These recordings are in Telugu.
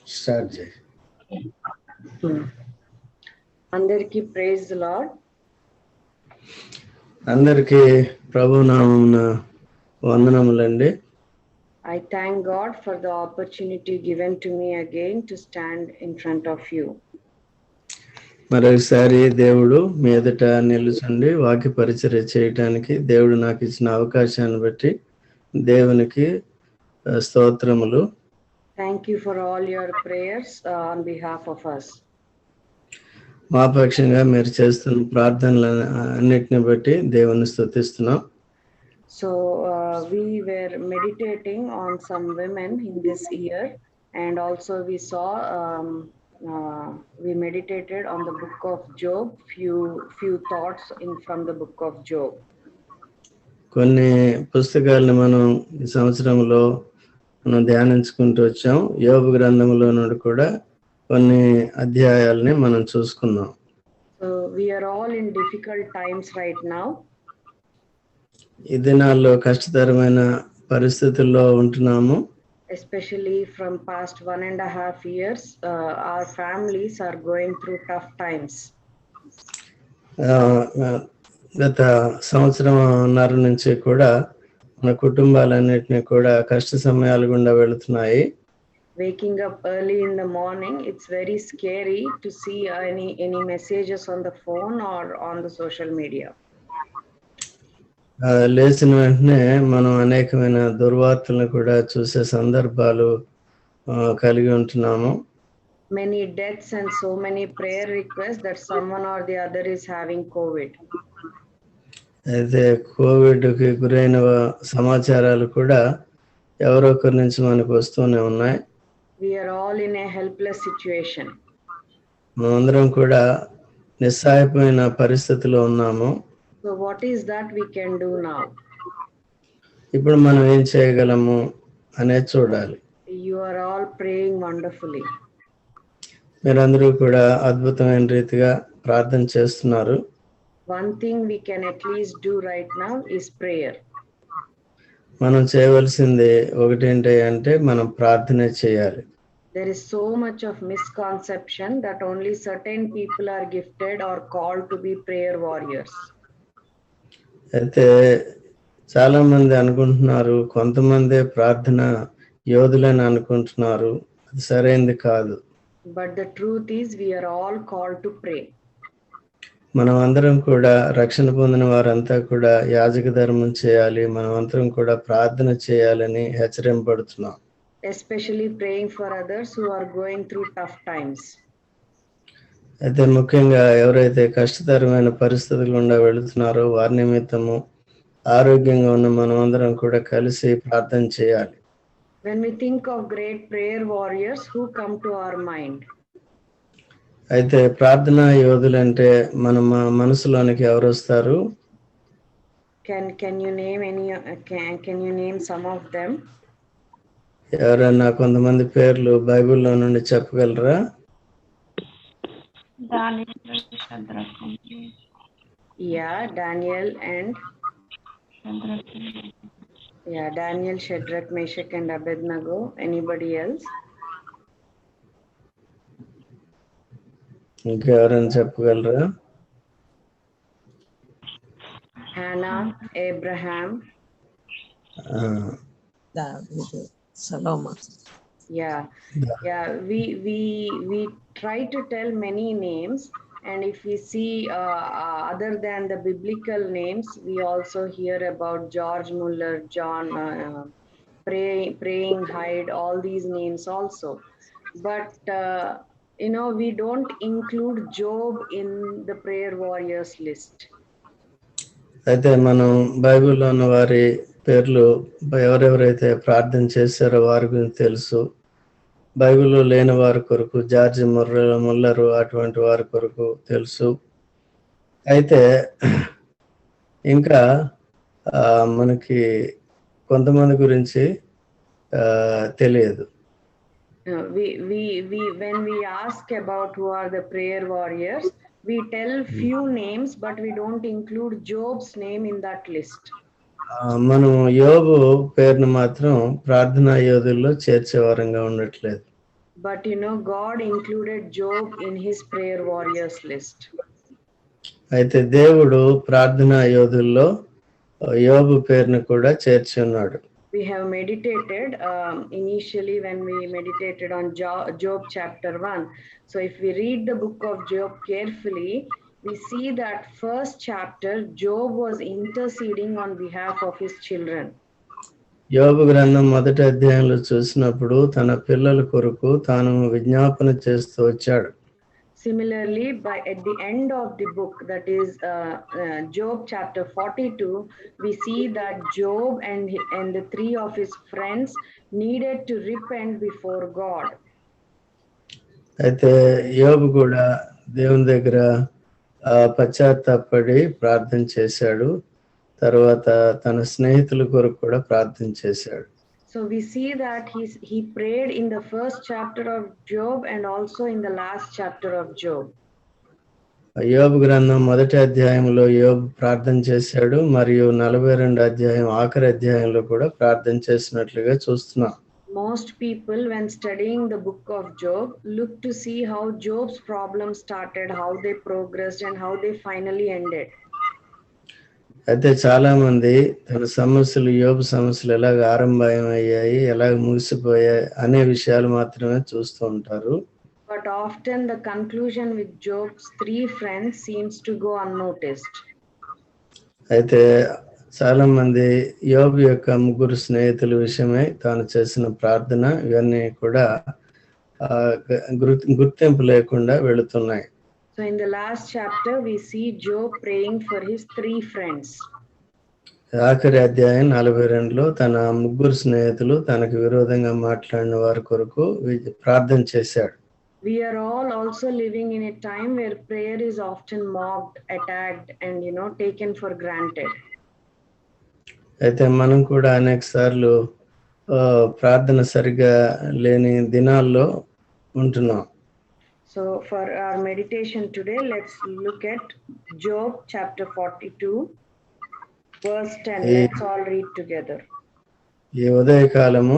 స్టార్ట్ చేయి. అందరికీ ప్రైజ్ ది లార్డ్. అందరికీ ప్రభు నామమున వందనములండి. I thank God for the opportunity given to me again to stand in front of you. మరొకసారి దేవుడు మీ ఎదుట నిలుచుండి వాక్య పరిచర్య చేయటానికి దేవుడు నాకు ఇచ్చిన అవకాశాన్ని బట్టి దేవునికి స్తోత్రములు. Thank you for all your prayers on behalf of us. మా పక్షంగా మీరు చేస్తున్న ప్రార్థనల అన్నిటిని బట్టి దేవుని స్తుతిస్తున్నాం. So we were meditating on some women in this year, and also we saw we meditated on the book of Job, few thoughts from the book of Job. కొన్ని పుస్తకాలను మనం ఈ సంవత్సరంలో మనం ధ్యానించుకుంటూ వచ్చాం. యోబు గ్రంథంలో నుండి కూడా కొన్ని అధ్యాయాలని మనం చూసుకున్నాం. So we are all in difficult times right now. ఈ దినాల్లో కష్టతరమైన పరిస్థితుల్లో ఉంటున్నాము. Especially from past 1.5 years, our families are going through tough times. గత సంవత్సరంన్నర నుంచి కూడా మన కుటుంబాలన్నిటినీ కూడా కష్ట సమయాలు గుండా వెళుతున్నాయి. Waking up early in the morning, it's very scary to see any messages on the phone or on the social media. లేచిన వెంటనే మనం అనేకమైన దుర్వార్తలను కూడా చూసే సందర్భాలు కలిగి ఉంటున్నాము. Many deaths and so many prayer requests that someone or the other is having COVID. అయితే కోవిడ్కి గురైన సమాచారాలు కూడా ఎవరొకరి నుంచి మనకు వస్తూనే ఉన్నాయి. We are all in a helpless situation. మనమందరం కూడా నిస్సహాయమైన పరిస్థితిలో ఉన్నాము. So what is that we can do now? ఇప్పుడు మనం ఏం చేయగలము అనేది చూడాలి. You are all praying wonderfully. మీరందరూ కూడా అద్భుతమైన రీతిగా ప్రార్థన చేస్తున్నారు. One thing we can at least do right now is prayer. మనం చేయవలసింది ఒకటేంటి అంటే మనం ప్రార్థన చేయాలి. There is so much of misconception that only certain people are gifted or called to be prayer warriors. అయితే చాలా మంది అనుకుంటున్నారు, కొంతమంది ప్రార్థన యోధులని అనుకుంటున్నారు. అది సరైనది కాదు. But the truth is we are all called to pray. మనం అందరం కూడా రక్షణ పొందిన వారంతా కూడా యాజక ధర్మం చేయాలి, మనం అందరం కూడా ప్రార్థన చేయాలని హెచ్చరింపబడుతున్నాం. Especially praying for others who are going through tough times. అయితే ముఖ్యంగా ఎవరైతే కష్టతరమైన పరిస్థితుల గుండా వెళుతున్నారో వారి నిమిత్తము ఆరోగ్యంగా ఉన్న మనం అందరం కూడా కలిసి ప్రార్థన చేయాలి. When we think of great prayer warriors, who come to our mind? అయితే ప్రార్థనా యోధులు అంటే మన మనసులోనికి ఎవరు వస్తారు? Can you name any? Can you name some of them? ఎవరైనా కొంతమంది పేర్లు బైబిల్లో నుండి చెప్పగలరా? Yeah, Daniel and Daniel, Shadrach, Meshach and Abednego. Anybody else? ఇంకెవరైనా చెప్పగలరా? Hannah, Abraham. Solomon. Yeah. We try to tell many names, and if we see other than the biblical names, we also hear about George Muller, John, praying Hyde, all these names also. But we don't include Job in the prayer warriors list. అయితే మనం బైబిల్లో ఉన్న వారి పేర్లు ఎవరెవరైతే ప్రార్థన చేశారో వారి గురించి తెలుసు. బైబిల్లో లేని వారి కొరకు జార్జ్ ముల్లరు అటువంటి వారి కొరకు తెలుసు. అయితే ఇంకా మనకి కొంతమంది గురించి తెలియదు. When we ask about who are the prayer warriors, we tell few names, but we don't include Job's name in that list. మనం యోబు పేరును మాత్రం ప్రార్థనా యోధుల్లో చేర్చేవారంగా ఉండట్లేదు. But God included Job in his prayer warriors list. అయితే దేవుడు ప్రార్థనా యోధుల్లో యోబు పేరును కూడా చేర్చి ఉన్నాడు. We have meditated initially when we meditated on Job chapter 1. So if we read the book of Job carefully, we see that first chapter, Job was interceding on behalf of his children. యోబు గ్రంథం మొదటి అధ్యాయంలో చూసినప్పుడు తన పిల్లల కొరకు తాను విజ్ఞాపన చేస్తూ వచ్చాడు. Similarly, at the end of the book, that is Job chapter 42, we see that Job and the three of his friends needed to repent before God. అయితే యోబు కూడా దేవుని దగ్గర పశ్చాత్తాపడి ప్రార్థన చేశాడు. తర్వాత తన స్నేహితుల కొరకు కూడా ప్రార్థన చేశాడు. So we see that he prayed in the first chapter of Job and also in the last chapter of Job. యోబు గ్రంథం మొదటి అధ్యాయంలో యోబు ప్రార్థన చేశాడు, మరియు 42 అధ్యాయం ఆఖరి అధ్యాయంలో కూడా ప్రార్థన చేసినట్లుగా చూస్తున్నాం. Most people, when studying the book of Job, look to see how Job's problems started, how they progressed, and how they finally ended. అయితే చాలా మంది తన సమస్యలు, యోబు సమస్యలు ఎలాగ ఆరంభమయ్యాయి, ఎలాగ ముగిసిపోయాయి అనే విషయాలు మాత్రమే చూస్తూ ఉంటారు. But often the conclusion with Job's three friends seems to go unnoticed. అయితే చాలా మంది యోబు యొక్క ముగ్గురు స్నేహితుల విషయమై తాను చేసిన ప్రార్థన ఇవన్నీ కూడా గుర్తింపు లేకుండా వెళుతున్నాయి. So in the last chapter, we see Job praying for his three friends. ఆఖరి అధ్యాయం 42లో తన ముగ్గురు స్నేహితులు తనకు విరోధంగా మాట్లాడిన వారి కొరకు ప్రార్థన చేశాడు. We are all also living in a time where prayer is often mocked, attacked, and taken for granted. అయితే మనం కూడా అనేక సార్లు ప్రార్థన సరిగా లేని దినాల్లో ఉంటున్నాం. So for our meditation today, let's look at Job chapter 42, verse 10. Let's all read together. ఈ ఉదయకాలము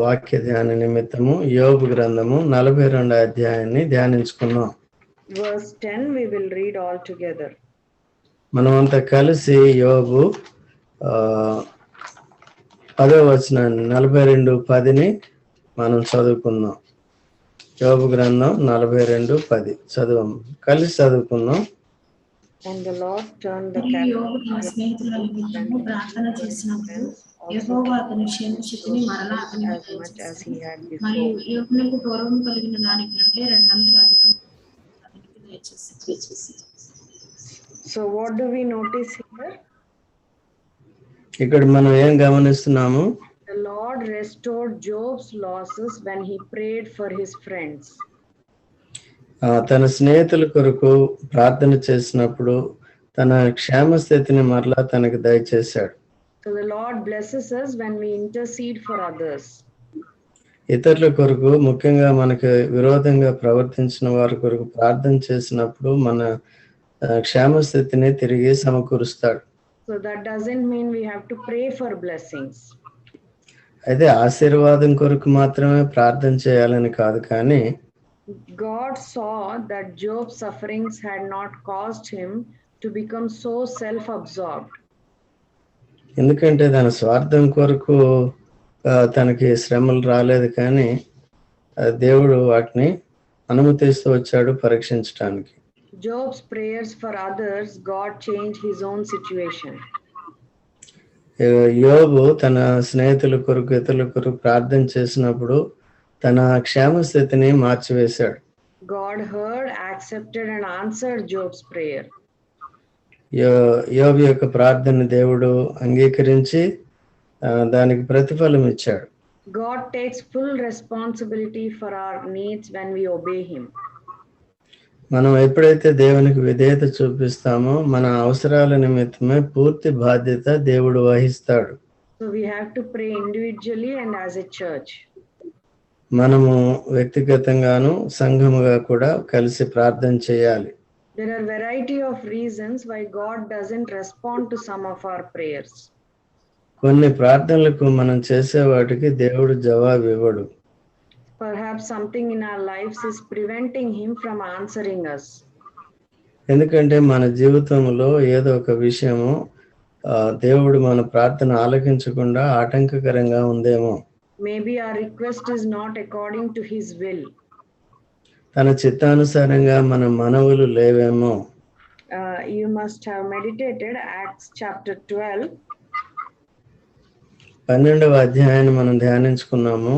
వాక్య ధ్యాన నిమిత్తము యోబు గ్రంథము 42 అధ్యాయాన్ని ధ్యానించుకున్నాం. Verse 10 we will read all together. మనమంతా కలిసి యోబు 10వ వచనాన్ని 42:10ని మనం చదువుకుందాం. యోబు గ్రంథం 42:10 చదువు కలిసి చదువుకుందాం. And the Lord turned the యోబు తన స్నేహితుల నిమిత్తము ప్రార్థన చేసినప్పుడు యెహోవా అతని క్షేమశక్తిని మరలా అతనికి దయచేశాడు. మరియు యోబునకు పూర్వం కలిగిన దానికంటే రెండంతలు అధికం అతనికి దయచేశాడు. So what do we notice here? ఇక్కడ మనం ఏం గమనిస్తున్నాము? The Lord restored Job's losses when he prayed for his friends. తన స్నేహితుల కొరకు ప్రార్థన చేసినప్పుడు తన క్షేమ స్థితిని మరలా తనకు దయచేశాడు. So the Lord blesses us when we intercede for others. ఇతరుల కొరకు, ముఖ్యంగా మనకు విరోధంగా ప్రవర్తించిన వారి కొరకు ప్రార్థన చేసినప్పుడు మన క్షేమ స్థితిని తిరిగి సమకూరుస్తాడు. So that doesn't mean we have to pray for blessings. అయితే ఆశీర్వాదం కొరకు మాత్రమే ప్రార్థన చేయాలని కాదు, కానీ God saw that Job's sufferings had not caused him to become so self-absorbed. ఎందుకంటే తన స్వార్థం కొరకు తనకి శ్రమలు రాలేదు, కానీ దేవుడు వాటిని అనుమతిస్తూ వచ్చాడు పరీక్షించడానికి. Job's prayers for others, God changed his own situation. యోబు తన స్నేహితుల కొరకు, ఇతరుల కొరకు ప్రార్థన చేసినప్పుడు తన క్షేమ స్థితిని మార్చివేశాడు. God heard, accepted and answered Job's prayer. యోబు యొక్క ప్రార్థన దేవుడు అంగీకరించి దానికి ప్రతిఫలం ఇచ్చాడు. God takes full responsibility for our needs when we obey him. మనం ఎప్పుడైతే దేవునికి విధేయత చూపిస్తామో మన అవసరాల నిమిత్తమే పూర్తి బాధ్యత దేవుడు వహిస్తాడు. So we have to pray individually and as a church. మనము వ్యక్తిగతంగాను సంఘముగా కూడా కలిసి ప్రార్థన చేయాలి. There are variety of reasons why God doesn't respond to some of our prayers. కొన్ని ప్రార్థనలకు మనం చేసే వాటికి దేవుడు జవాబు ఇవ్వడు. perhaps something in our lives is preventing him from answering us. ఎందుకంటే మన జీవితంలో ఏదో ఒక విషయము దేవుడు మన ప్రార్థన ఆలకించకుండా ఆటంకకరంగా ఉందేమో. Maybe our request is not according to his will. తన చిత్తానుసారంగా మన మనవులు లేవేమో. You must have meditated Acts chapter 12. 12వ అధ్యాయాన్ని మనం ధ్యానించుకున్నాము.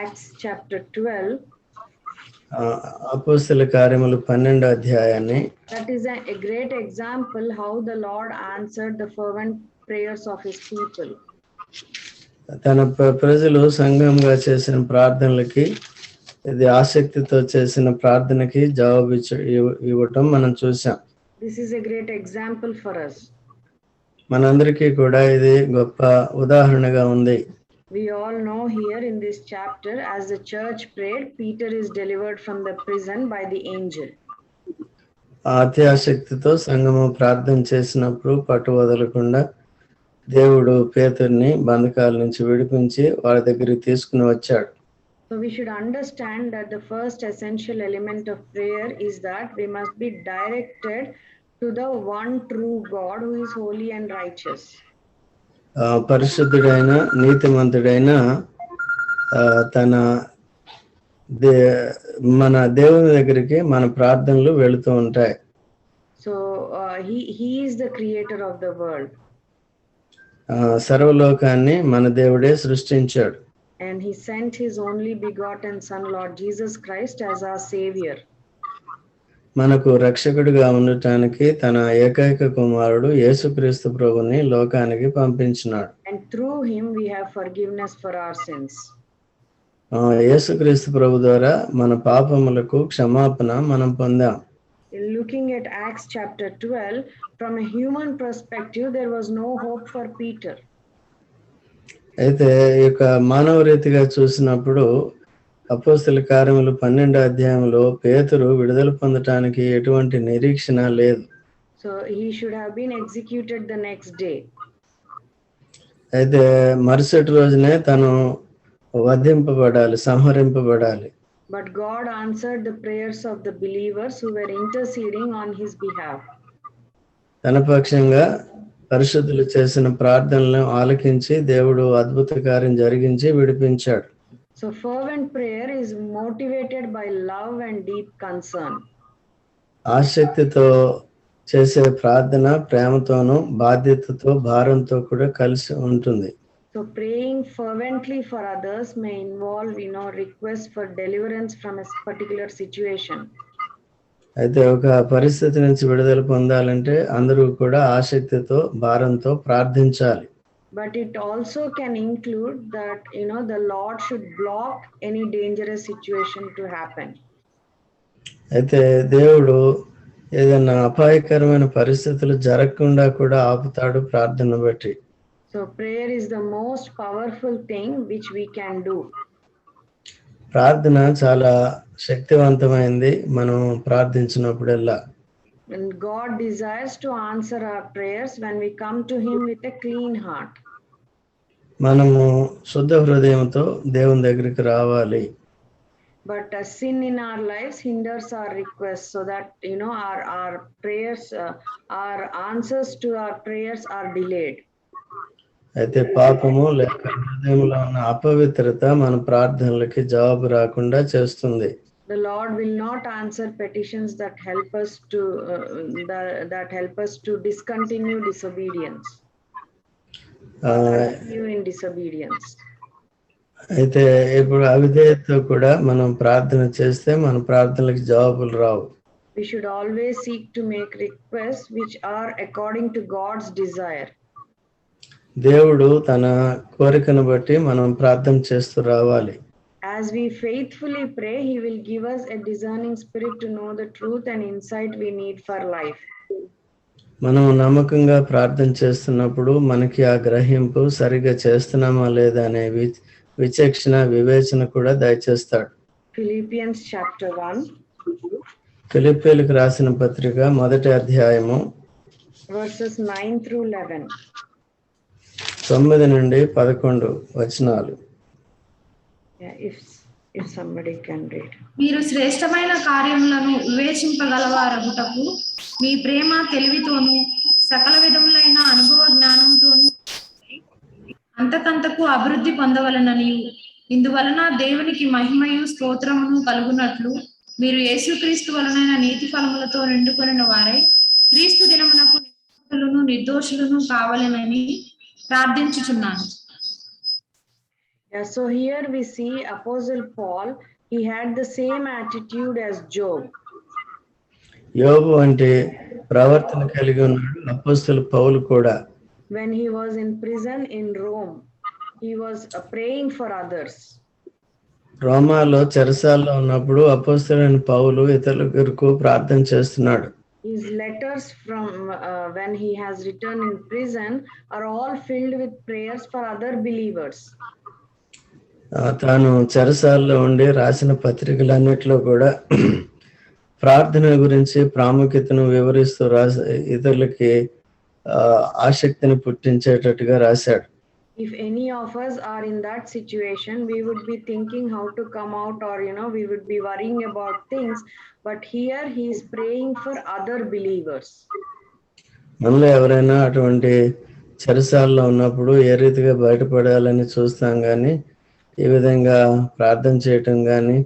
Acts chapter 12. అపోస్తల కార్యములు 12వ అధ్యాయాన్ని. That is a great example how the Lord answered the fervent prayers of his people. తన ప్రజలు సంఘంగా చేసిన ప్రార్థనలకి, ఇది ఆసక్తితో చేసిన ప్రార్థనకి జవాబు ఇవ్వటం మనం చూసాం. This is a great example for us. మనందరికీ కూడా ఇది గొప్ప ఉదాహరణగా ఉంది. We all know here in this chapter, as the church prayed, Peter is delivered from the prison by the angel. అత్యాసక్తితో సంఘము ప్రార్థన చేసినప్పుడు పట్టు వదలకుండా దేవుడు పేతురుని బంధకాల నుంచి విడిపించి వారి దగ్గరికి తీసుకుని వచ్చాడు. So we should understand that the first essential element of prayer is that we must be directed to the one true God who is holy and righteous. పరిశుద్ధుడైన నీతిమంతుడైన మన దేవుని దగ్గరికి మన ప్రార్థనలు వెళుతూ ఉంటాయి. So he is the creator of the world. సర్వలోకాన్ని మన దేవుడే సృష్టించాడు. And he sent his only begotten son, Lord Jesus Christ, as our savior. మనకు రక్షకుడిగా ఉండటానికి తన ఏకైక కుమారుడు యేసుక్రీస్తు ప్రభుని లోకానికి పంపించినాడు. And through him we have forgiveness for our sins. యేసుక్రీస్తు ప్రభు ద్వారా మన పాపములకు క్షమాపణ మనం పొందాం. Looking at Acts chapter 12, from a human perspective, there was no hope for Peter. అయితే ఇక మానవ రీతిగా చూసినప్పుడు అపోస్తల కార్యములు 12వ అధ్యాయంలో పేతురు విడుదల పొందటానికి ఎటువంటి నిరీక్షణ లేదు. So he should have been executed the next day. అయితే మరుసటి రోజునే తను వధింపబడాలి, సంహరింపబడాలి. But God answered the prayers of the believers who were interceding on his behalf. తన పక్షంగా పరిశుద్ధులు చేసిన ప్రార్థనలను ఆలకించి దేవుడు అద్భుత కార్యం జరిగించి విడిపించాడు. So fervent prayer is motivated by love and deep concern. ఆసక్తితో చేసే ప్రార్థన ప్రేమతోనూ బాధ్యతతో భారంతో కూడా కలిసి ఉంటుంది. So praying fervently for others may involve, requests for deliverance from a particular situation. అయితే ఒక పరిస్థితి నుంచి విడుదల పొందాలంటే అందరూ కూడా ఆసక్తితో భారంతో ప్రార్థించాలి. But it also can include that, the Lord should block any dangerous situation to happen. అయితే దేవుడు ఏదైనా అపాయకరమైన పరిస్థితులు జరగకుండా కూడా ఆపుతాడు ప్రార్థన బట్టి. So prayer is the most powerful thing which we can do. ప్రార్థన చాలా శక్తివంతమైంది మనం ప్రార్థించినప్పుడల్లా. And God desires to answer our prayers when we come to him with a clean heart. మనము శుద్ధ హృదయంతో దేవుని దగ్గరికి రావాలి. But sin in our lives hinders our requests, so that our prayers, our answers to our prayers are delayed. అయితే పాపము లేక హృదయంలో ఉన్న అపవిత్రత మన ప్రార్థనలకి జవాబు రాకుండా చేస్తుంది. The Lord will not answer petitions that help us to discontinue disobedience. Continue in disobedience. అయితే ఇప్పుడు అవిధేయతతో కూడా మనం ప్రార్థన చేస్తే మన ప్రార్థనలకు జవాబులు రావు. We should always seek to make requests which are according to God's desire. దేవుడు తన కోరికను బట్టి మనం ప్రార్థన చేస్తూ రావాలి. As we faithfully pray, he will give us a discerning spirit to know the truth and insight we need for life. మనం నమ్మకంగా ప్రార్థన చేస్తున్నప్పుడు మనకి ఆ గ్రహింపు సరిగా చేస్తున్నామా లేదా అనే విచక్షణ వివేచన కూడా దయచేస్తాడు. Philippians chapter 1. ఫిలిప్పీయులకు రాసిన పత్రిక 1వ అధ్యాయము verses 9 through 11. 9 నుండి 11 వచనాలు. Yeah, If somebody can read. మీరు శ్రేష్టమైన కార్యములను వివేచింపగలవారగుటకు మీ ప్రేమ తెలివితోను సకల విధములైన అనుభవ జ్ఞానంతోను అంతకంతకు అభివృద్ధి పొందవలనని, ఇందువలన దేవునికి మహిమయు స్తోత్రమును కలుగునట్లు మీరు యేసుక్రీస్తు వలన నీతి ఫలములతో నిండుకొనిన వారై క్రీస్తు దినమునకు నిర్దోషులను కావాలనని ప్రార్థించుచున్నాను. Yeah, so here we see Apostle Paul, he had the same attitude as Job. యోబు అంటే ప్రవర్తన కలిగి ఉన్నాడు అపోస్తలుడు పౌలు కూడా. When he was in prison in Rome, he was praying for others. రోమాలో చెరసాలలో ఉన్నప్పుడు అపోస్తలుడైన పౌలు ఇతరుల కొరకు ప్రార్థన చేస్తున్నాడు. His letters from when he has written in prison are all filled with prayers for other believers. తాను చెరసాలలో ఉండి రాసిన పత్రికలన్నిటిలో కూడా ప్రార్థన గురించి ప్రాముఖ్యతను వివరిస్తూ ఇతరులకి ఆసక్తిని పుట్టించేటట్టుగా రాశాడు. If any of us are in that situation, we would be thinking how to come out, or we would be worrying about things, but here he is praying for other believers. మనలో ఎవరైనా అటువంటి చెరసాలలో ఉన్నప్పుడు ఏ రీతిగా బయటపడాలని చూస్తాం, కానీ ఈ విధంగా ప్రార్థన చేయటం కానీ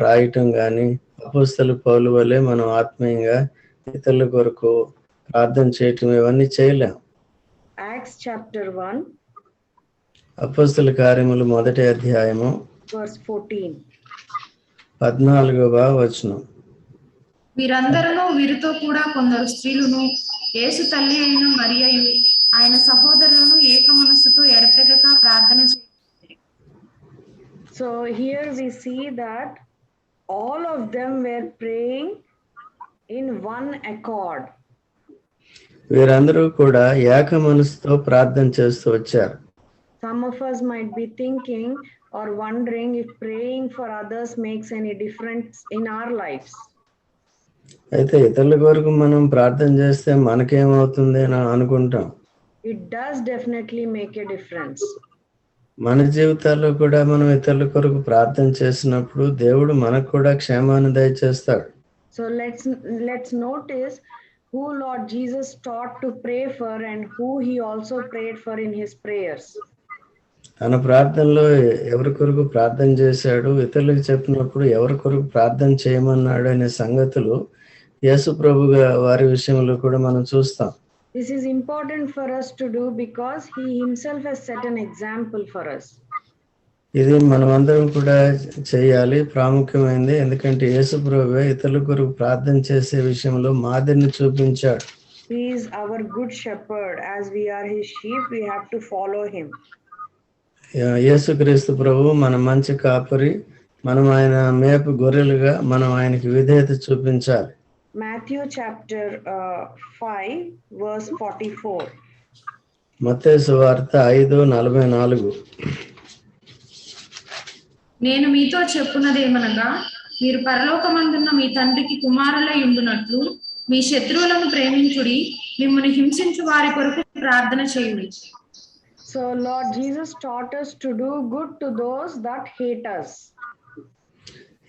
రాయటం కానీ అపోస్తలుడు పౌలు వలె మనం ఆత్మీయంగా ఇతరుల కొరకు ప్రార్థన చేయటం ఇవన్నీ చేయలేం. Acts chapter 1 అపోస్తలుల కార్యములు 1వ అధ్యాయము verse 14. 14వ వచనం. వీరందరూ వీరితో కూడా కొందరు స్త్రీలను యేసు తల్లి అయిన మరియయు ఆయన సహోదరులను ఏక మనస్సుతో ఎడతెగక ప్రార్థన చేశారు. So here we see that all of them were praying in one accord. వీరందరూ కూడా ఏక మనసుతో ప్రార్థన చేస్తూ వచ్చారు. Some of us might be thinking or wondering if praying for others makes any difference in our lives. అయితే ఇతరుల కొరకు మనం ప్రార్థన చేస్తే మనకేమవుతుంది అని అనుకుంటాం. It does definitely make a difference. మన జీవితాల్లో కూడా మనం ఇతరుల కొరకు ప్రార్థన చేసినప్పుడు దేవుడు మనకు కూడా క్షేమాన్ని దయచేస్తాడు. So let's notice who Lord Jesus taught to pray for and who he also prayed for in his prayers. తన ప్రార్థనలో ఎవరి కొరకు ప్రార్థన చేశాడు, ఇతరులకు చెప్పినప్పుడు ఎవరి కొరకు ప్రార్థన చేయమన్నాడు అనే సంగతులు యేసు ప్రభు వారి విషయంలో కూడా మనం చూస్తాం. This is important for us to do because he himself has set an example for us. ఇది మనమందరం కూడా చేయాలి, ప్రాముఖ్యమైనది. ఎందుకంటే యేసు ప్రభువే ఇతరుల కొరకు ప్రార్థన చేసే విషయంలో మాదిరిని చూపించాడు. He is our good shepherd. As we are his sheep, we have to follow him. యేసుక్రీస్తు ప్రభు మన మంచి కాపరి, మనం ఆయన మేపు గొర్రెలుగా మనం ఆయనకి విధేయత చూపించాలి. Matthew chapter 5 verse 44. మత్తయి సువార్త 5:44. నేను మీతో చెప్పున్నదేమనగా, మీరు పరలోకమందున్న మీ తండ్రికి కుమారులై ఉండునట్లు మీ శత్రువులను ప్రేమించుడి, మిమ్మును హింసించు వారి కొరకు ప్రార్థన చేయుడి. So Lord Jesus taught us to do good to those that hate us.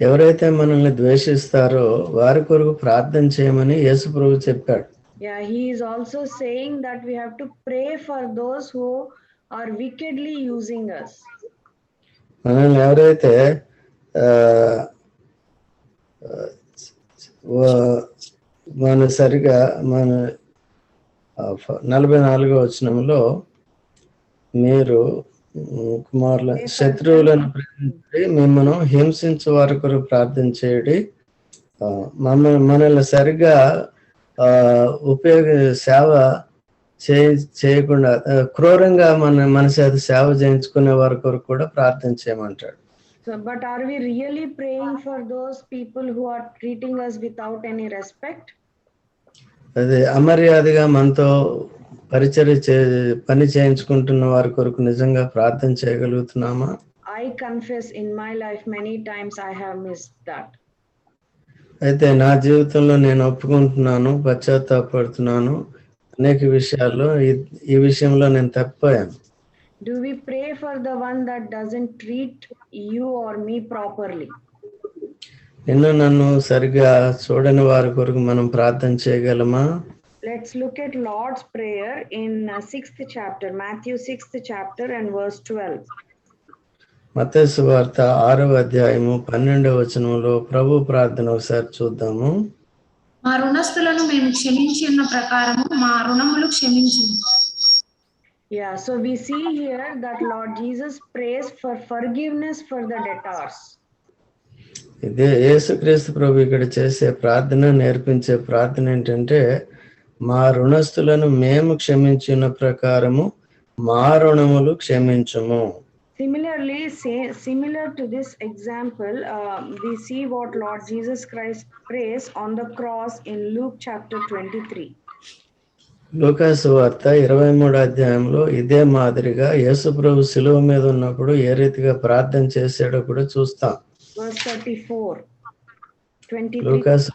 ఎవరైతే మనల్ని ద్వేషిస్తారో వారి కొరకు ప్రార్థన చేయమని యేసు ప్రభు చెప్పాడు. Yeah, he is also saying that we have to pray for those who are wickedly using us. మనల్ని ఎవరైతే మన సరిగా మన 44వ వచనంలో మీరు కుమారుల శత్రువులను ప్రేమించి మిమ్మల్ని హింసించే వారి కొరకు ప్రార్థన చేయడి, మనల్ని సరిగా సేవ చేయకుండా క్రూరంగా మన చేత సేవ చేయించుకునే వారి కొరకు కూడా ప్రార్థన చేయమంటాడు. So, but are we really praying for those people who are treating us without any respect? అది అమర్యాదగా మనతో పని చేయించుకుంటున్న వారి కొరకు నిజంగా ప్రార్థన చేయగలుగుతున్నామా? I confess in my life many times I have missed that. అయితే నా జీవితంలో నేను ఒప్పుకుంటున్నాను, పశ్చాత్తాపడుతున్నాను, అనేక విషయాల్లో ఈ విషయంలో నేను తప్పిపోయాను. Do we pray for the one that doesn't treat you or me properly? నిన్ను నన్ను సరిగా చూడని వారి కొరకు మనం ప్రార్థన చేయగలమా? Let's look at Lord's Prayer in 6th chapter, Matthew 6th chapter and verse 12. మత్తయి సువార్త 6వ అధ్యాయము 12వ వచనంలో ప్రభు ప్రార్థన ఒకసారి చూద్దాము. మా రుణస్థులను మేము క్షమించి ఉన్న ప్రకారము మా రుణములు క్షమించుము. Yeah, so we see here that Lord Jesus prays for forgiveness for the debtors. ఇదే యేసుక్రీస్తు ప్రభు ఇక్కడ చేసే ప్రార్థన, నేర్పించే ప్రార్థన ఏంటంటే, మా రుణస్థులను మేము క్షమించిన ప్రకారము మా రుణములు క్షమించుము. Similarly, similar to this example, we see what Lord Jesus Christ prays on the cross in Luke chapter 23. లూకాసు వార్త 23వ అధ్యాయంలో ఇదే మాదిరిగా యేసు ప్రభు శిలువ మీద ఉన్నప్పుడు ఏ రీతిగా ప్రార్థన చేశాడో కూడా చూస్తాం. Verse 34. 23 లూకాసు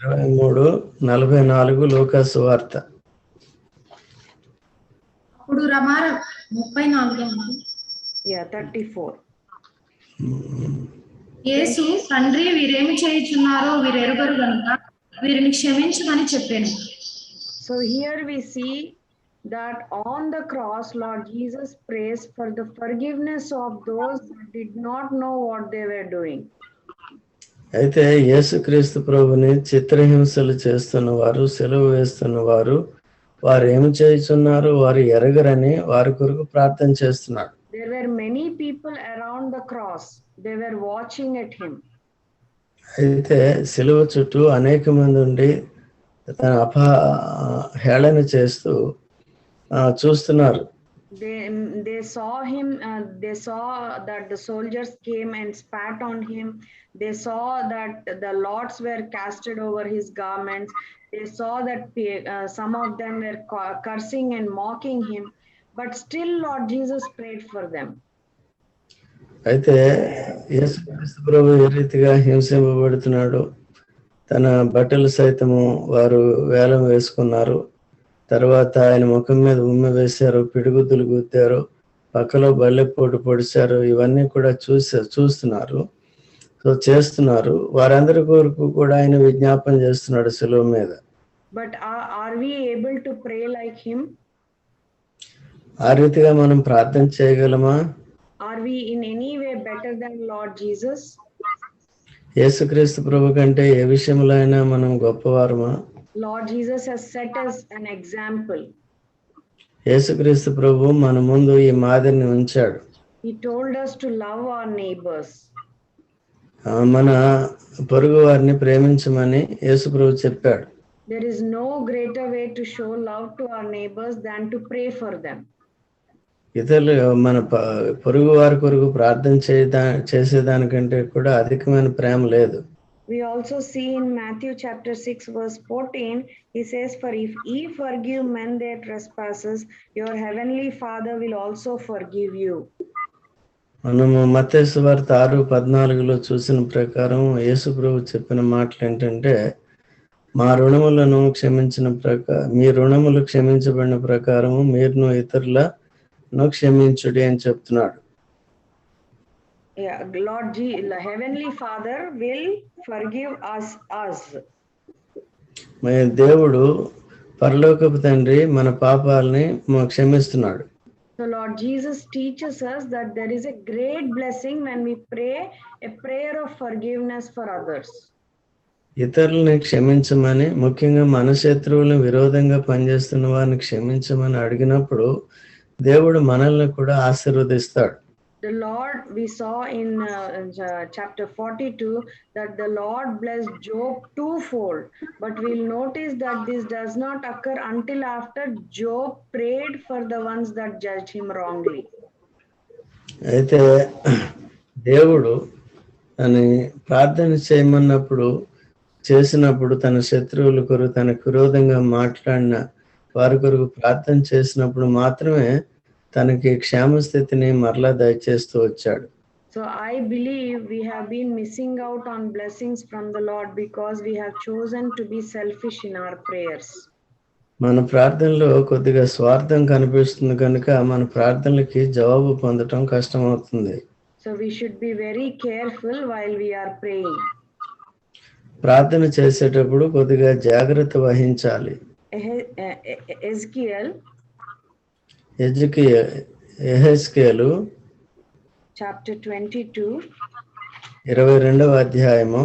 23:44 లూకాసు వార్త. అప్పుడు రమార 34 Yeah, 34. యేసు తండ్రి వీరేమి చేయుచున్నారో వీరెరుగరు గనుక వీరిని క్షమించుమని చెప్పాను. So here we see that on the cross, Lord Jesus prays for the forgiveness of those who did not know what they were doing. అయితే యేసుక్రీస్తు ప్రభుని చిత్రహింసలు చేస్తున్న వారు, సెలవు వేస్తున్న వారు, వారు ఏమి చేస్తున్నారు, వారు ఎరగరని వారి కొరకు ప్రార్థన చేస్తున్నాడు. There were many people around the cross. They were watching at him. అయితే సిలువ చుట్టూ అనేక మంది ఉండి తన హేళన చేస్తూ చూస్తున్నారు. They saw him. They saw that the soldiers came and spat on him. They saw that the lots were casted over his garments. They saw that some of them were cursing and mocking him. But still, Lord Jesus prayed for them. అయితే యేసుక్రీస్తు ప్రభు ఏ రీతిగా హింసింపబడుతున్నాడు, తన బట్టలు సైతము వారు వేలం వేసుకున్నారు. తర్వాత ఆయన ముఖం మీద ఉమ్మి వేశారు, పిడిగుద్దులు గుద్దారు, పక్కలో బల్లెపోటు పొడిచారు. ఇవన్నీ కూడా చూస్తున్నారు, చేస్తున్నారు. వారందరి కొరకు కూడా ఆయన విజ్ఞాపన చేస్తున్నాడు శిలువ మీద. But are we able to pray like him? ఆ రీతిగా మనం ప్రార్థన చేయగలమా? Are we in any way better than Lord Jesus? యేసుక్రీస్తు ప్రభు కంటే ఏ విషయంలో అయినా మనం గొప్పవారమా? Lord Jesus has set us an example. యేసుక్రీస్తు ప్రభు మన ముందు ఈ మాదిరిని ఉంచాడు. He told us to love our neighbors. మన పొరుగు వారిని ప్రేమించమని యేసు ప్రభు చెప్పాడు. There is no greater way to show love to our neighbors than to pray for them. ఇతరులు మన పొరుగు వారి కొరకు ప్రార్థన చేసేదానికంటే కూడా అధికమైన ప్రేమ లేదు. We also see in Matthew chapter 6 verse 14, he says, for if ye forgive men their trespasses, your heavenly Father will also forgive you. మనము మత్తయి సువార్త 6:14 చూసిన ప్రకారం యేసు ప్రభు చెప్పిన మాటలు ఏంటంటే, మా రుణములను క్షమించిన మీ రుణములు క్షమించబడిన ప్రకారము మీరును ఇతరులను క్షమించుడి అని చెప్తున్నాడు. Yeah, the heavenly Father will forgive us. దేవుడు పరలోకపు తండ్రి మన పాపాలని క్షమిస్తున్నాడు. So Lord Jesus teaches us that there is a great blessing when we pray a prayer of forgiveness for others. ఇతరులని క్షమించమని, ముఖ్యంగా మన శత్రువులను విరోధంగా పనిచేస్తున్న వారిని క్షమించమని అడిగినప్పుడు దేవుడు మనల్ని కూడా ఆశీర్వదిస్తాడు. The Lord, we saw in chapter 42 that the Lord blessed Job twofold, but we'll notice that this does not occur until after Job prayed for the ones that judged him wrongly. అయితే దేవుడు అని ప్రార్థన చేసినప్పుడు తన శత్రువుల కొరకు, తనకు విరోధంగా మాట్లాడిన వారి కొరకు ప్రార్థన చేసినప్పుడు మాత్రమే తనకి క్షేమస్థితిని మరలా దయచేస్తూ వచ్చాడు. So I believe we have been missing out on blessings from the Lord because we have chosen to be selfish in our prayers. మన ప్రార్థనలో కొద్దిగా స్వార్థం కనిపిస్తుంది కనుక మన ప్రార్థనలకి జవాబు పొందటం కష్టమవుతుంది. So we should be very careful while we are praying. ప్రార్థన చేసేటప్పుడు కొద్దిగా జాగ్రత్త వహించాలి. ఎహెజ్కేలు చాప్టర్ 22 22వ అధ్యాయము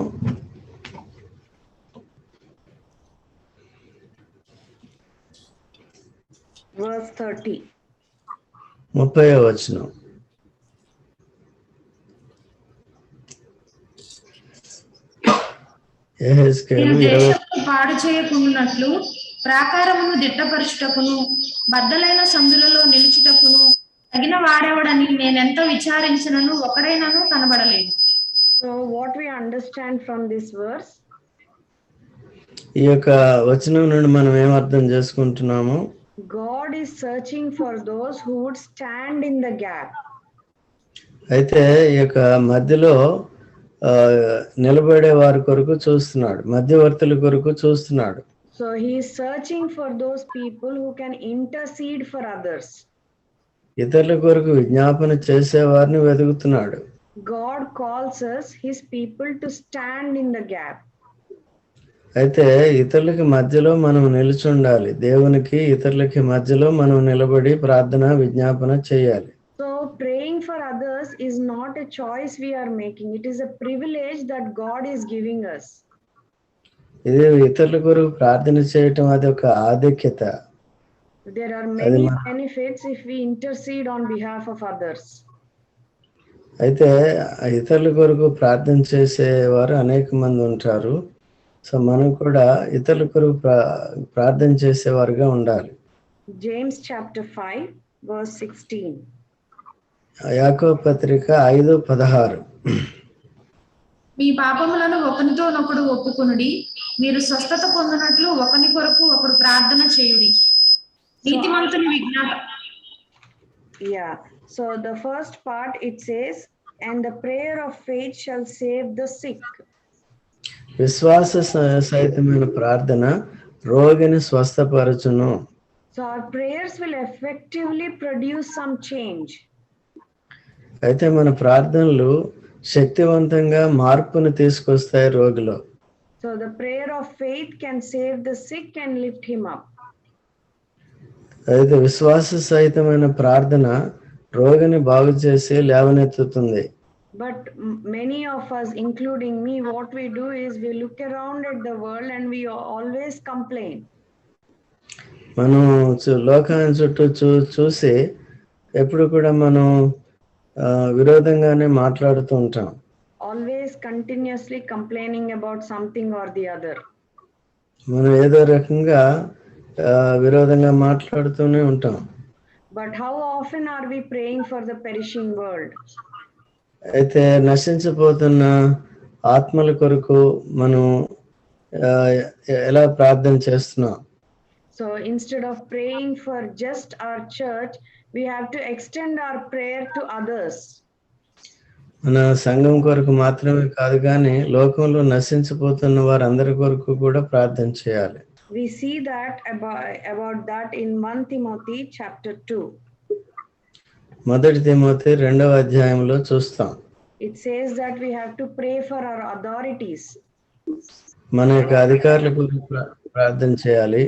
verse 30. 30వ వచనం. నేను దేశమును పాడు చేయకుండానట్లు ప్రాకారమును దిట్టపరచుటకును బద్దలైన సందులలో నిలుచుటకును తగిన వాడేవాడని నేనెంతో విచారించినను ఒకరైనాను కనబడలేదు. So what we understand from this verse? ఈ యొక్క వచనం నుండి మనం ఏం అర్థం చేసుకుంటున్నాము? God is searching for those who would stand in the gap. అయితే ఈ యొక్క మధ్యలో నిలబడే వారి కొరకు చూస్తున్నాడు, మధ్యవర్తుల కొరకు చూస్తున్నాడు. So he is searching for those people who can intercede for others. ఇతరుల కొరకు విజ్ఞాపన చేసే వారిని వెతుకుతున్నాడు. God calls us his people to stand in the gap. అయితే ఇతరులకి మధ్యలో మనం నిలుచుండాలి. దేవునికి ఇతరులకి మధ్యలో మనం నిలబడి ప్రార్థన విజ్ఞాపన చేయాలి. So praying for others is not a choice we are making. It is a privilege that God is giving us. ఇది ఇతరుల కొరకు ప్రార్థన చేయటం అది ఒక ఆధిక్యత. There are many benefits if we intercede on behalf of others. అయితే ఇతరుల కొరకు ప్రార్థన చేసేవారు అనేక మంది ఉంటారు. సో మనం కూడా ఇతరుల కొరకు ప్రార్థన చేసేవారుగా ఉండాలి. James chapter 5 verse 16. యాకోబు పత్రిక 5:16. మీ పాపములను ఒకనితోనొకడు ఒప్పుకొనుడి, మీరు స్వస్థత పొందినట్లు ఒకని కొరకు ఒకడు ప్రార్థన చేయుడి. నీతిమంతుని విజ్ఞాపన. Yeah, so the first part it says, and the prayer of faith shall save the sick. విశ్వాస సహితమైన ప్రార్థన రోగిని స్వస్థపరచును. So our prayers will effectively produce some change. అయితే మన ప్రార్థనలు శక్తివంతంగా మార్పును తీసుకొస్తాయి రోగిలో. So the prayer of faith can save the sick and lift him up. అయితే విశ్వాస సహితమైన ప్రార్థన రోగిని బాగు చేసి లేవనెత్తుతుంది. But many of us, including me, what we do is we look around at the world and we always complain. మనం లోకాన్ని చుట్టూ చూసి ఎప్పుడు కూడా మనం విరోధంగానే మాట్లాడుతూ ఉంటాం. Always continuously complaining about something or the other. మనం ఏదో రకంగా విరోధంగా మాట్లాడుతూనే ఉంటాం. But how often are we praying for the perishing world? అయితే నశించిపోతున్న ఆత్మల కొరకు మనం ఎలా ప్రార్థన చేస్తున్నాం? So instead of praying for just our church, we have to extend our prayer to others. మన సంఘం కొరకు మాత్రమే కాదు కానీ లోకంలో నశించిపోతున్న వారందరి కొరకు కూడా ప్రార్థన చేయాలి. We see that about that in 1 Timothy chapter 2. మొదటి తిమోతి 2వ అధ్యాయంలో చూస్తాం. It says that we have to pray for our authorities. మన యొక్క అధికారుల కొరకు ప్రార్థన చేయాలి.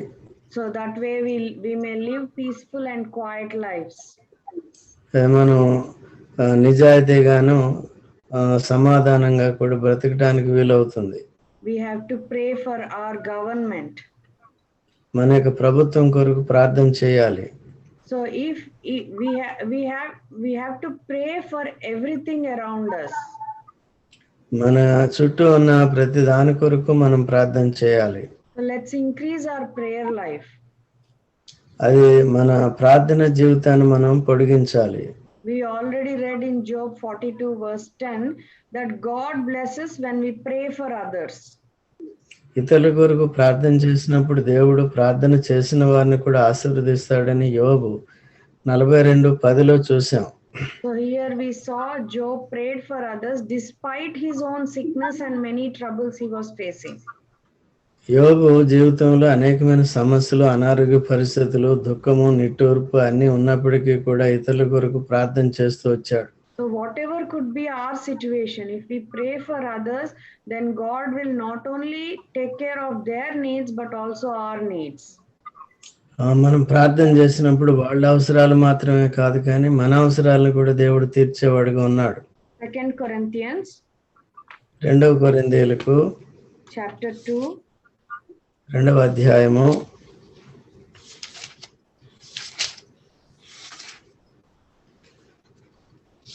So that way we may live peaceful and quiet lives. మనం నిజాయితీగాను సమాధానంగా కూడా బ్రతకడానికి వీలవుతుంది. We have to pray for our government. మన యొక్క ప్రభుత్వం కొరకు ప్రార్థన చేయాలి. So if we have to pray for everything around us. మన చుట్టూ ఉన్న ప్రతి దాని కొరకు మనం ప్రార్థన చేయాలి. So let's increase our prayer life. అది మన ప్రార్థన జీవితాన్ని మనం పొడిగించాలి. We already read in Job 42 verse 10 that God blesses when we pray for others. ఇతరుల కొరకు ప్రార్థన చేసినప్పుడు దేవుడు ప్రార్థన చేసిన వారిని కూడా ఆశీర్వదిస్తాడని యోబు 42:10లో చూసాం. So here we saw Job prayed for others despite his own sickness and many troubles he was facing. యోబు జీవితంలో అనేకమైన సమస్యలు, అనారోగ్య పరిస్థితులు, దుఃఖము, నిట్టూర్పు అన్నీ ఉన్నప్పటికీ కూడా ఇతరుల కొరకు ప్రార్థన చేస్తూ వచ్చాడు. So whatever could be our situation, if we pray for others, then God will not only take care of their needs but also our needs. మనం ప్రార్థన చేసినప్పుడు వాళ్ళ అవసరాలు మాత్రమే కాదు కానీ మన అవసరాలను కూడా దేవుడు తీర్చేవాడుగా ఉన్నాడు. 2 Corinthians 2 కొరింథీయులకు chapter 2 2వ అధ్యాయము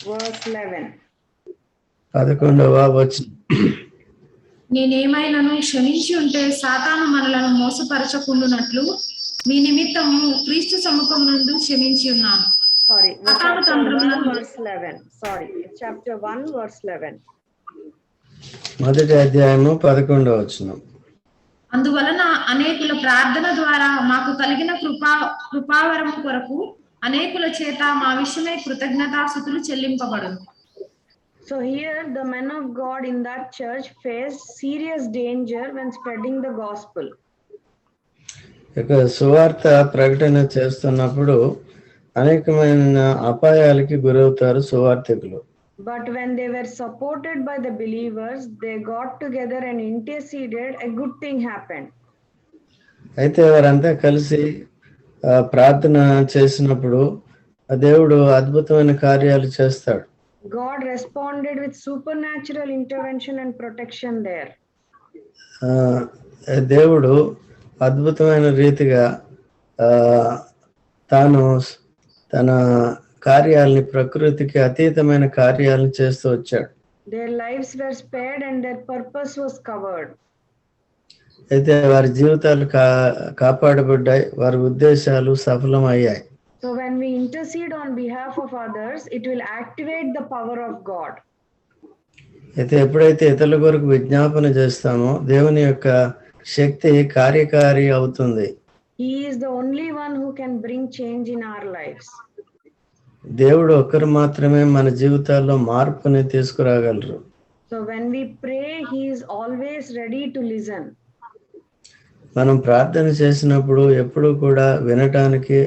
11వ వచనం. నేనేమైనాను క్షమించి ఉంటే సాతాను మనలను మోసపరచకుండునట్లు మీ నిమిత్తము క్రీస్తు సముఖం నుండి క్షమించి ఉన్నాను. Sorry, chapter 1 verse 11. Sorry, chapter 1 verse 11. మొదటి అధ్యాయము 11వ వచనం. అందువలన అనేకుల ప్రార్థన ద్వారా మాకు కలిగిన కృపావరము కొరకు అనేకుల చేత మా విషయమై కృతజ్ఞతాస్తుతులు చెల్లింపబడును. So here the men of God in that church faced serious danger when spreading the gospel. ఇక సువార్త ప్రకటన చేస్తున్నప్పుడు అనేకమైన అపాయాలకి గురవుతారు సువార్థికులు. But when they were supported by the believers, they got together and interceded, a good thing happened. అయితే వారంతా కలిసి ప్రార్థన చేసినప్పుడు దేవుడు అద్భుతమైన కార్యాలు చేస్తాడు. God responded with supernatural intervention and protection there. దేవుడు అద్భుతమైన రీతిగా తాను తన కార్యాలని, ప్రకృతికి అతీతమైన కార్యాలను చేస్తూ వచ్చాడు. Their lives were spared and their purpose was covered. అయితే వారి జీవితాలు కాపాడబడ్డాయి, వారి ఉద్దేశాలు సఫలమయ్యాయి. So when we intercede on behalf of others, it will activate the power of God. అయితే ఎప్పుడైతే ఇతరుల కొరకు విజ్ఞాపన చేస్తామో దేవుని యొక్క శక్తి కార్యకారి అవుతుంది. He is the only one who can bring change in our lives. దేవుడు ఒక్కరు మాత్రమే మన జీవితాల్లో మార్పుని తీసుకురాగలరు. So when we pray, he is always ready to listen. మనం ప్రార్థన చేసినప్పుడు ఎప్పుడు కూడా వినటానికి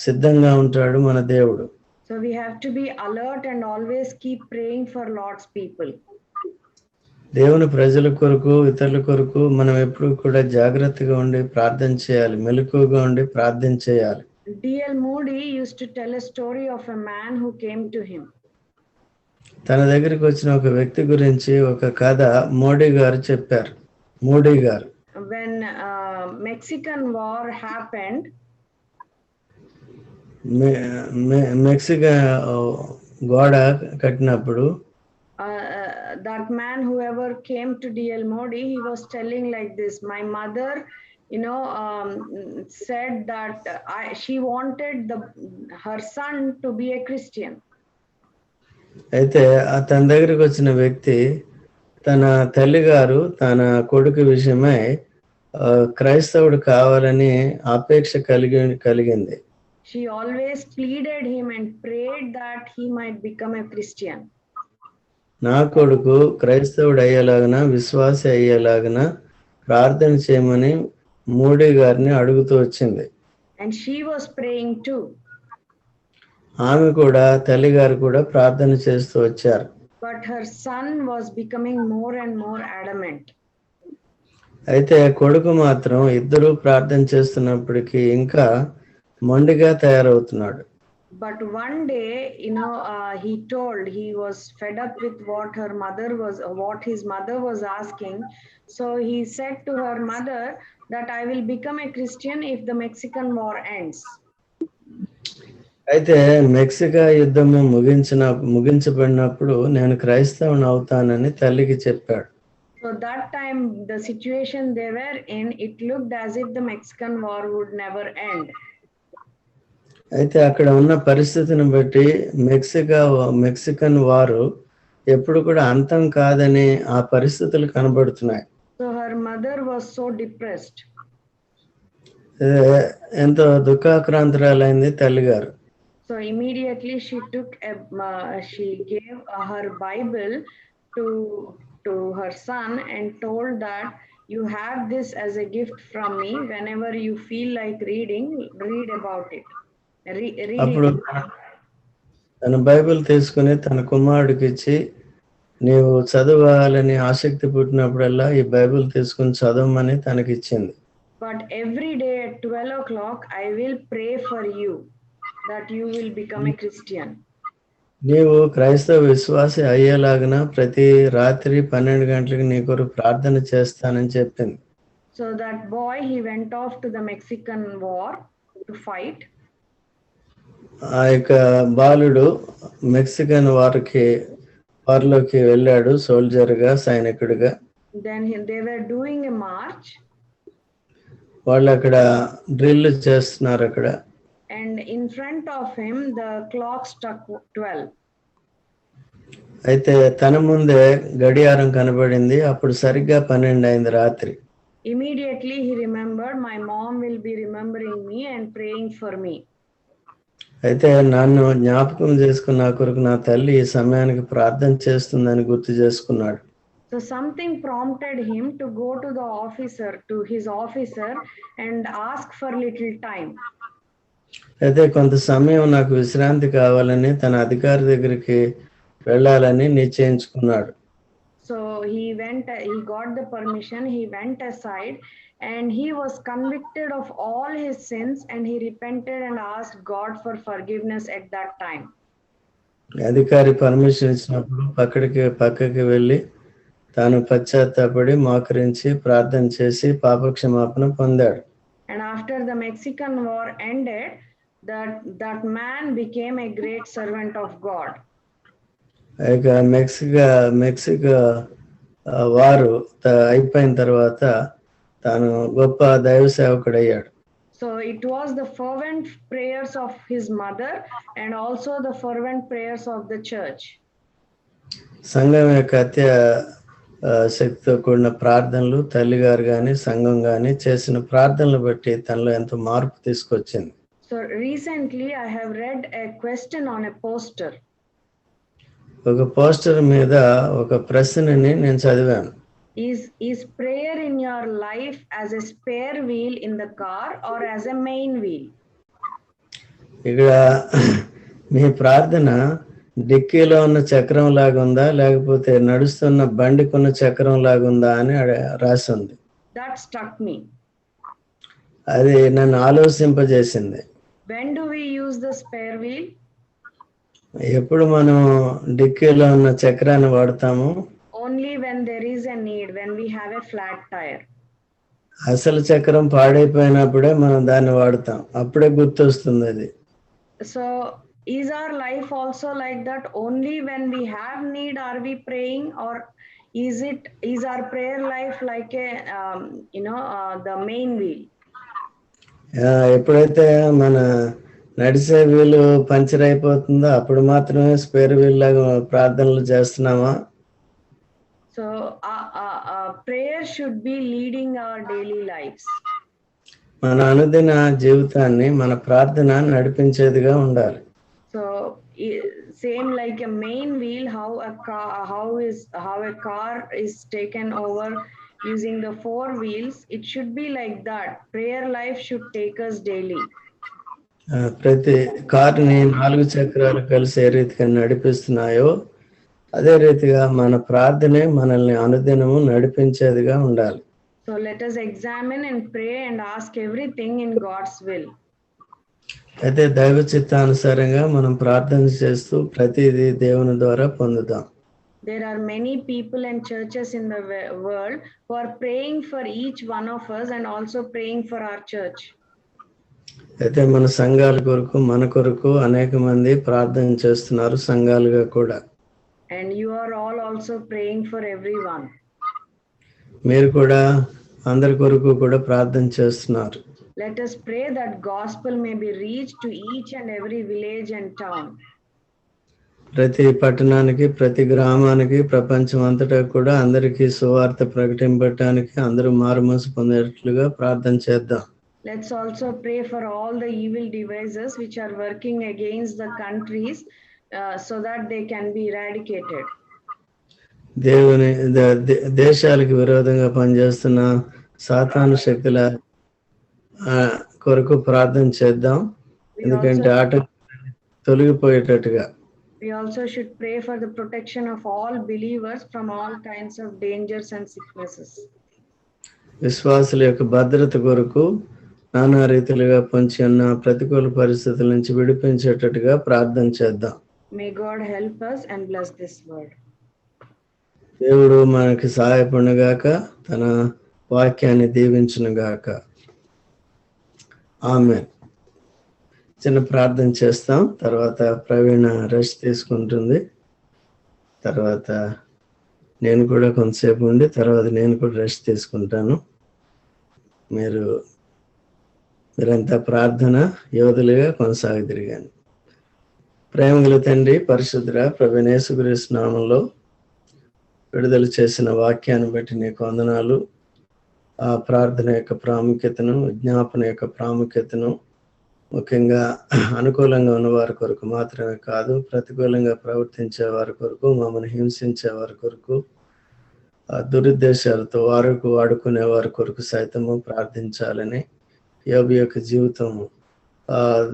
సిద్ధంగా ఉంటాడు మన దేవుడు. So we have to be alert and always keep praying for Lord's people. దేవుని ప్రజల కొరకు, ఇతరుల కొరకు మనం ఎప్పుడు కూడా జాగ్రత్తగా ఉండి ప్రార్థన చేయాలి, మెలకువగా ఉండి ప్రార్థన చేయాలి. D.L. Moody used to tell a story of a man who came to him. తన దగ్గరికి వచ్చిన ఒక వ్యక్తి గురించి ఒక కథ మోడీ గారు చెప్పారు. మోడీ గారు When Mexican war happened, Mexican గోడ కట్టినప్పుడు that man, whoever came to D.L. Modi, he was telling like this, my mother, said that she wanted her son to be a Christian. అయితే తన దగ్గరికి వచ్చిన వ్యక్తి తన తల్లి గారు తన కొడుకు విషయమై క్రైస్తవుడు కావాలని అపేక్ష కలిగింది. She always pleaded him and prayed that he might become a Christian. నా కొడుకు క్రైస్తవుడు అయ్యేలాగన, విశ్వాసి అయ్యేలాగన ప్రార్థన చేయమని మోడీ గారిని అడుగుతూ వచ్చింది. And she was praying too. ఆమె కూడా, తల్లి గారు కూడా ప్రార్థన చేస్తూ వచ్చారు. But her son was becoming more and more adamant. అయితే కొడుకు మాత్రం ఇద్దరు ప్రార్థన చేస్తున్నప్పటికీ ఇంకా మొండిగా తయారవుతున్నాడు. But one day, he told he was fed up with what his mother was asking. So he said to her mother that I will become a Christian if the Mexican war ends. అయితే మెక్సికో యుద్ధము ముగించబడినప్పుడు నేను క్రైస్తవుని అవుతానని తల్లికి చెప్పాడు. So that time, the situation they were in, it looked as if the Mexican war would never end. అయితే అక్కడ ఉన్న పరిస్థితిని బట్టి మెక్సికన్ వారు ఎప్పుడు కూడా అంతం కాదని ఆ పరిస్థితులు కనబడుతున్నాయి. So her mother was so depressed. ఎంతో దుఃఖాక్రాంతురాలైంది తల్లి గారు. So immediately she gave her Bible to her son and told that You have this as a gift from me. Whenever you feel like reading, read about it. Read అప్పుడు it. తన బైబిల్ తీసుకుని తన కుమారుడికి ఇచ్చి, నీవు చదవాలని ఆసక్తి పుట్టినప్పుడల్లా ఈ బైబిల్ తీసుకుని చదవమని తనకిచ్చింది. But every day at 12 o'clock, I will pray for you that you will become a Christian. నీవు క్రైస్తవ విశ్వాసి అయ్యేలాగన ప్రతి రాత్రి 12 గంటలకు నీ కొరకు ప్రార్థన చేస్తానని చెప్పింది. So that boy, he went off to the Mexican war to fight. ఆ యొక్క బాలుడు మెక్సికన్ వార్లోకి వెళ్ళాడు, సోల్జర్గా, సైనికుడిగా. Then they were doing a march. వాళ్ళు అక్కడ డ్రిల్ చేస్తున్నారు అక్కడ. And in front of him, the clock struck 12. అయితే తన ముందే గడియారం కనబడింది. అప్పుడు సరిగ్గా 12 అయింది రాత్రి. Immediately he remembered, my mom will be remembering me and praying for me. అయితే నన్ను జ్ఞాపకం చేసుకున్న నా కొరకు నా తల్లి ఈ సమయానికి ప్రార్థన చేస్తుందని గుర్తు చేసుకున్నాడు. So something prompted him to go to his officer and ask for little time. అయితే కొంత సమయం నాకు విశ్రాంతి కావాలని తన అధికారి దగ్గరికి వెళ్ళాలని నిశ్చయించుకున్నాడు. So he got the permission, he went aside and he was convicted of all his sins and he repented and asked God for forgiveness at that time. అధికారి పర్మిషన్ ఇచ్చినప్పుడు పక్కకి వెళ్ళి తాను పశ్చాత్తాపడి మోకరించి ప్రార్థన చేసి పాపక్షమాపణ పొందాడు. And after the Mexican war ended, that man became a great servant of God. ఇక మెక్సికో వారు అయిపోయిన తర్వాత తాను గొప్ప దైవ సేవకుడయ్యాడు. So it was the fervent prayers of his mother and also the fervent prayers of the church. సంఘం యొక్క శక్తితో కూడిన ప్రార్థనలు తల్లిగారు గాని సంఘం గాని చేసిన ప్రార్థనలు బట్టి తనలో ఎంతో మార్పు తీసుకొచ్చింది. So recently I have read a question on a poster. ఒక పోస్టర్ మీద ఒక ప్రశ్నని నేను చదివాను. Is prayer in your life as a spare wheel in the car or as a main wheel? ఇక్కడ మీ ప్రార్థన డిక్కీలో ఉన్న చక్రం లాగా ఉందా లేకపోతే నడుస్తున్న బండికున్న చక్రం లాగా ఉందా అని రాసి ఉంది. That struck me. అది నన్ను ఆలోచింపజేసింది. When do we use the spare wheel? ఎప్పుడు మనం డిక్కీలో ఉన్న చక్రాన్ని వాడతాము? Only when there is a need, when we have a flat tire. అసలు చక్రం పాడైపోయినప్పుడే మనం దాన్ని వాడతాం, అప్పుడే గుర్తొస్తుంది అది. So is our life also like that? Only when we have need are we praying, or is our prayer life like a the main wheel? ఎప్పుడైతే మన నడిచే వీలు పంచర్ అయిపోతుందో అప్పుడు మాత్రమే స్పేర్ వీల్ లాగా ప్రార్థనలు చేస్తున్నామా? So prayer should be leading our daily lives. మన అనుదిన జీవితాన్ని మన ప్రార్థన నడిపించేదిగా ఉండాలి. So same like a main wheel, how a car is taken over using the four wheels, it should be like that. Prayer life should take us daily. ప్రతి కార్ని 4 చక్రాలు కలిసి ఏ రీతిగా నడిపిస్తున్నాయో అదే రీతిగా మన ప్రార్థనే మనల్ని అనుదినము నడిపించేదిగా ఉండాలి. So let us examine and pray and ask everything in God's will. అయితే దైవ చిత్తానుసారంగా మనం ప్రార్థన చేస్తూ ప్రతిదీ దేవుని ద్వారా పొందుతాం. There are many people and churches in the world who are praying for each one of us and also praying for our church. అయితే మన సంఘాల కొరకు మన కొరకు అనేక మంది ప్రార్థన చేస్తున్నారు, సంఘాలుగా కూడా. And you are all also praying for everyone. మీరు కూడా అందరి కొరకు కూడా ప్రార్థన చేస్తున్నారు. Let us pray that gospel may be reached to each and every village and town. ప్రతి పట్టణానికి ప్రతి గ్రామానికి ప్రపంచం అంతటా కూడా అందరికీ సువార్త ప్రకటింపడానికి అందరూ మారుమనసు పొందేట్లుగా ప్రార్థన చేద్దాం. Let's also pray for all the evil devices which are working against the countries so that they can be eradicated. దేవుని దేశాలకు విరోధంగా పనిచేస్తున్న సాతాను శక్తుల కొరకు ప్రార్థన చేద్దాం. ఎందుకంటే తొలగిపోయేటట్టుగా. We also should pray for the protection of all believers from all kinds of dangers and sicknesses. విశ్వాసుల యొక్క భద్రత కొరకు నానా రీతిలుగా పొంచి ఉన్న ప్రతికూల పరిస్థితుల నుంచి విడిపించేటట్టుగా ప్రార్థన చేద్దాం. May God help us and bless this word. దేవుడు మనకి సహాయపడుగాక, తన వాక్యాన్ని దీవించునుగాక. ఆమేన్. చిన్న ప్రార్థన చేస్తాం. తర్వాత ప్రవీణ రెస్ట్ తీసుకుంటుంది. తర్వాత నేను కూడా కొంతసేపు ఉండి తర్వాత నేను కూడా రెస్ట్ తీసుకుంటాను. మీరంతా ప్రార్థన యోధులుగా కొనసాగుదిరిగాను. ప్రేమగల తండ్రి, పరిశుద్ధుడా, ప్రభువైన యేసుక్రీస్తు నామములో విడుదల చేసిన వాక్యాన్ని బట్టి నీకు వందనాలు. ఆ ప్రార్థన యొక్క ప్రాముఖ్యతను, విజ్ఞాపన యొక్క ప్రాముఖ్యతను ముఖ్యంగా అనుకూలంగా ఉన్న వారి కొరకు మాత్రమే కాదు, ప్రతికూలంగా ప్రవర్తించే వారి కొరకు, మమ్మల్ని హింసించే వారి కొరకు, దురుద్దేశాలతో వారికి వాడుకునే వారి కొరకు సైతము ప్రార్థించాలని యోబు యొక్క జీవితం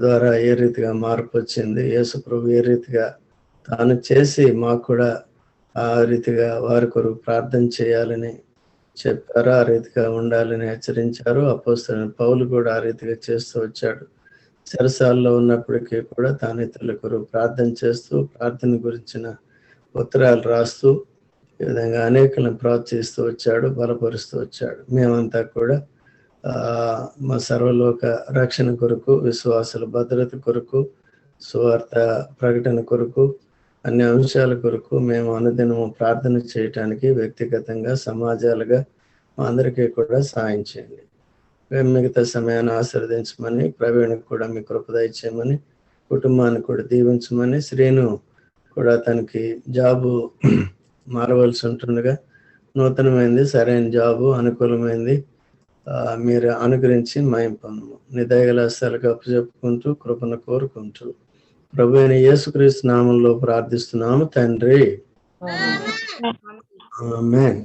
ద్వారా ఏ రీతిగా మార్పు వచ్చింది, యేసు ప్రభు ఏ రీతిగా తాను చేసి మాకు కూడా ఆ రీతిగా వారి కొరకు ప్రార్థన చేయాలని చెప్పారు, ఆ రీతిగా ఉండాలని హెచ్చరించారు. అపోస్తలుడైన పౌలు కూడా ఆ రీతిగా చేస్తూ వచ్చాడు. చెరసాల్లో ఉన్నప్పటికీ కూడా తాను ఇతరుల కొరకు ప్రార్థన చేస్తూ, ప్రార్థన గురించిన ఉత్తరాలు రాస్తూ, ఈ విధంగా అనేకులను ప్రోత్సహిస్తూ వచ్చాడు, బలపరుస్తూ వచ్చాడు. మేమంతా కూడా మా సర్వలోక రక్షణ కొరకు, విశ్వాసుల భద్రత కొరకు, సువార్త ప్రకటన కొరకు, అన్ని అంశాల కొరకు మేము అనుదినము ప్రార్థన చేయటానికి వ్యక్తిగతంగా, సమాజాలుగా మా అందరికీ కూడా సాయం చేయండి. మిగతా సమయాన్ని ఆశీర్వదించమని, ప్రవీణ్కి కూడా మీ కృప దయచేయమని, కుటుంబాన్ని కూడా దీవించమని, శ్రీను కూడా తనకి జాబు మారవలసి ఉంటుండగా నూతనమైంది సరైన జాబు అనుకూలమైంది మీరు అనుగ్రహించి మహిమ పొందము. నీ దయగల హస్తాలకు అప్పచెప్పుకుంటూ కృపను కోరుకుంటూ ప్రభు అయిన యేసుక్రీస్తు నామంలో ప్రార్థిస్తున్నాము తండ్రి. ఆమేన్.